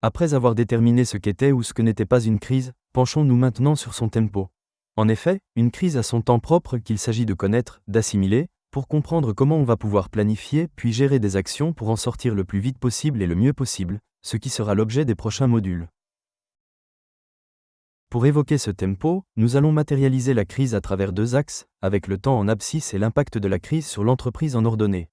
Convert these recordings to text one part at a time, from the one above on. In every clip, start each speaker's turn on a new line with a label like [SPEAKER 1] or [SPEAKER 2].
[SPEAKER 1] Après avoir déterminé ce qu'était ou ce que n'était pas une crise, penchons-nous maintenant sur son tempo. En effet, une crise a son temps propre qu'il s'agit de connaître, d'assimiler, pour comprendre comment on va pouvoir planifier puis gérer des actions pour en sortir le plus vite possible et le mieux possible, ce qui sera l'objet des prochains modules. Pour évoquer ce tempo, nous allons matérialiser la crise à travers deux axes, avec le temps en abscisse et l'impact de la crise sur l'entreprise en ordonnée.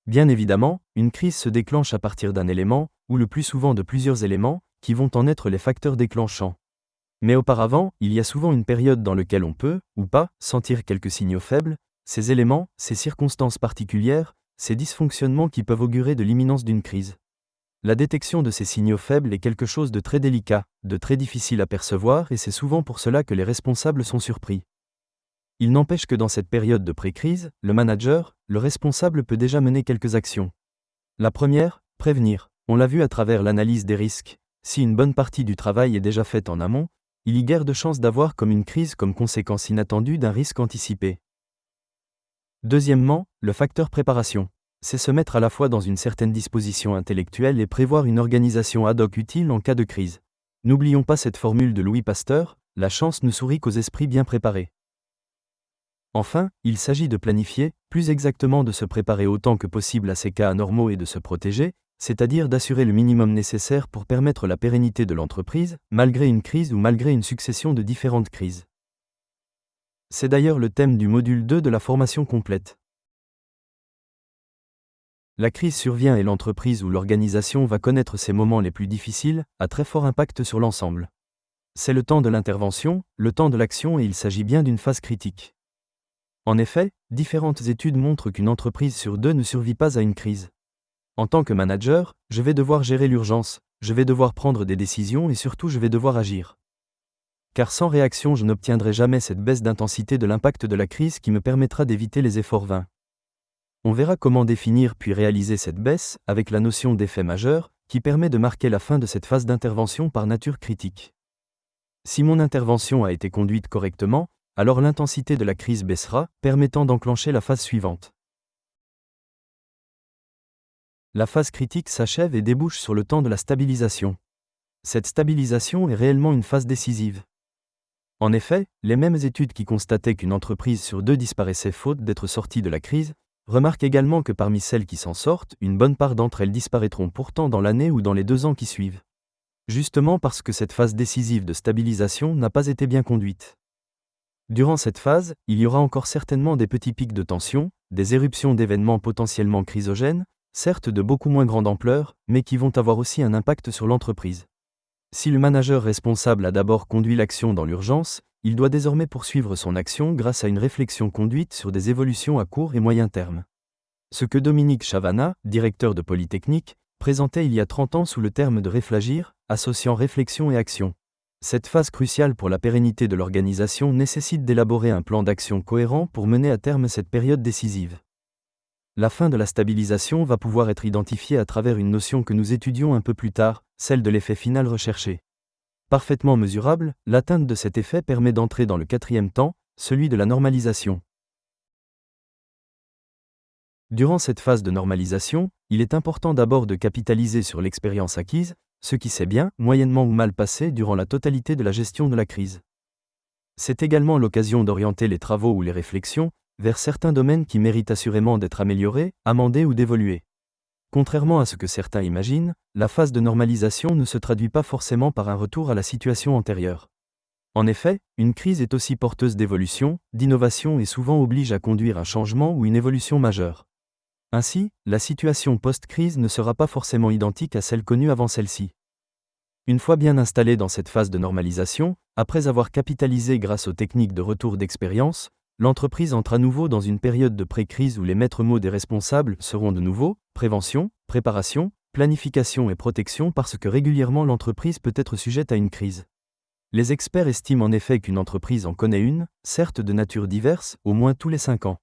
[SPEAKER 1] Bien évidemment, une crise se déclenche à partir d'un élément, ou le plus souvent de plusieurs éléments, qui vont en être les facteurs déclenchants. Mais auparavant, il y a souvent une période dans laquelle on peut, ou pas, sentir quelques signaux faibles, ces éléments, ces circonstances particulières, ces dysfonctionnements qui peuvent augurer de l'imminence d'une crise. La détection de ces signaux faibles est quelque chose de très délicat, de très difficile à percevoir et c'est souvent pour cela que les responsables sont surpris. Il n'empêche que dans cette période de pré-crise, le manager, le responsable peut déjà mener quelques actions. La première, prévenir. On l'a vu à travers l'analyse des risques. Si une bonne partie du travail est déjà faite en amont, il y a guère de chances d'avoir comme une crise comme conséquence inattendue d'un risque anticipé. Deuxièmement, le facteur préparation. C'est se mettre à la fois dans une certaine disposition intellectuelle et prévoir une organisation ad hoc utile en cas de crise. N'oublions pas cette formule de Louis Pasteur, la chance ne sourit qu'aux esprits bien préparés. Enfin, il s'agit de planifier, plus exactement de se préparer autant que possible à ces cas anormaux et de se protéger, c'est-à-dire d'assurer le minimum nécessaire pour permettre la pérennité de l'entreprise, malgré une crise ou malgré une succession de différentes crises. C'est d'ailleurs le thème du module 2 de la formation complète. La crise survient et l'entreprise ou l'organisation va connaître ses moments les plus difficiles, à très fort impact sur l'ensemble. C'est le temps de l'intervention, le temps de l'action et il s'agit bien d'une phase critique. En effet, différentes études montrent qu'une entreprise sur deux ne survit pas à une crise. En tant que manager, je vais devoir gérer l'urgence, je vais devoir prendre des décisions et surtout je vais devoir agir. Car sans réaction je n'obtiendrai jamais cette baisse d'intensité de l'impact de la crise qui me permettra d'éviter les efforts vains. On verra comment définir puis réaliser cette baisse, avec la notion d'effet majeur, qui permet de marquer la fin de cette phase d'intervention par nature critique. Si mon intervention a été conduite correctement, alors l'intensité de la crise baissera, permettant d'enclencher la phase suivante. La phase critique s'achève et débouche sur le temps de la stabilisation. Cette stabilisation est réellement une phase décisive. En effet, les mêmes études qui constataient qu'une entreprise sur deux disparaissait faute d'être sortie de la crise, remarquent également que parmi celles qui s'en sortent, une bonne part d'entre elles disparaîtront pourtant dans l'année ou dans les 2 ans qui suivent. Justement parce que cette phase décisive de stabilisation n'a pas été bien conduite. Durant cette phase, il y aura encore certainement des petits pics de tension, des éruptions d'événements potentiellement chrysogènes, certes de beaucoup moins grande ampleur, mais qui vont avoir aussi un impact sur l'entreprise. Si le manager responsable a d'abord conduit l'action dans l'urgence, il doit désormais poursuivre son action grâce à une réflexion conduite sur des évolutions à court et moyen terme. Ce que Dominique Chavana, directeur de Polytechnique, présentait il y a 30 ans sous le terme de réflagir, associant réflexion et action. Cette phase cruciale pour la pérennité de l'organisation nécessite d'élaborer un plan d'action cohérent pour mener à terme cette période décisive. La fin de la stabilisation va pouvoir être identifiée à travers une notion que nous étudions un peu plus tard, celle de l'effet final recherché. Parfaitement mesurable, l'atteinte de cet effet permet d'entrer dans le 4e temps, celui de la normalisation. Durant cette phase de normalisation, il est important d'abord de capitaliser sur l'expérience acquise, ce qui s'est bien, moyennement ou mal passé durant la totalité de la gestion de la crise. C'est également l'occasion d'orienter les travaux ou les réflexions vers certains domaines qui méritent assurément d'être améliorés, amendés ou d'évoluer. Contrairement à ce que certains imaginent, la phase de normalisation ne se traduit pas forcément par un retour à la situation antérieure. En effet, une crise est aussi porteuse d'évolution, d'innovation et souvent oblige à conduire un changement ou une évolution majeure. Ainsi, la situation post-crise ne sera pas forcément identique à celle connue avant celle-ci. Une fois bien installée dans cette phase de normalisation, après avoir capitalisé grâce aux techniques de retour d'expérience, l'entreprise entre à nouveau dans une période de pré-crise où les maîtres mots des responsables seront de nouveau prévention, préparation, planification et protection parce que régulièrement l'entreprise peut être sujette à une crise. Les experts estiment en effet qu'une entreprise en connaît une, certes de nature diverse, au moins tous les 5 ans.